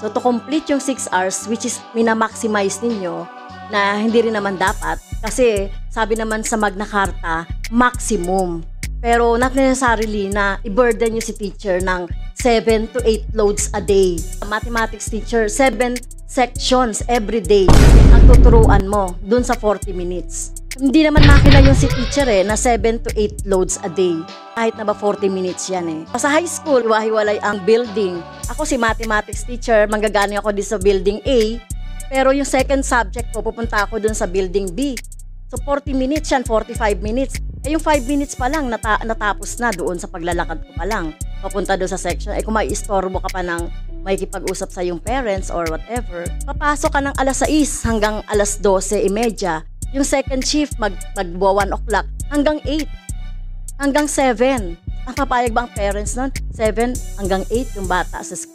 So to complete yung 6 hours, which is minamaximize ninyo, na hindi rin naman dapat, kasi sabi naman sa Magna Carta, maximum. Pero not necessarily na i-burden nyo si teacher ng 7 to 8 loads a day. Mathematics teacher, 7 sections every day ang tuturuan mo dun sa 40 minutes. Hindi naman makina yung si teacher na 7 to 8 loads a day. Kahit na ba 40 minutes yan Sa high school, hiwa-hiwalay ang building. Ako si mathematics teacher, manggagaling ako din sa building A. Pero yung second subject ko, pupunta ako dun sa building B. So 40 minutes yan, 45 minutes. Yung 5 minutes pa lang, natapos na doon sa paglalakad ko pa lang. Papunta doon sa section. Kung may istorbo ka pa ng may kipag-usap sa yung parents or whatever, papasok ka ng alas 6 hanggang alas 12:30. Yung second shift, magbuwa 1 o'clock hanggang 8. Hanggang 7. Ang papayag ba ang parents nun? 7 hanggang 8 yung bata sa school.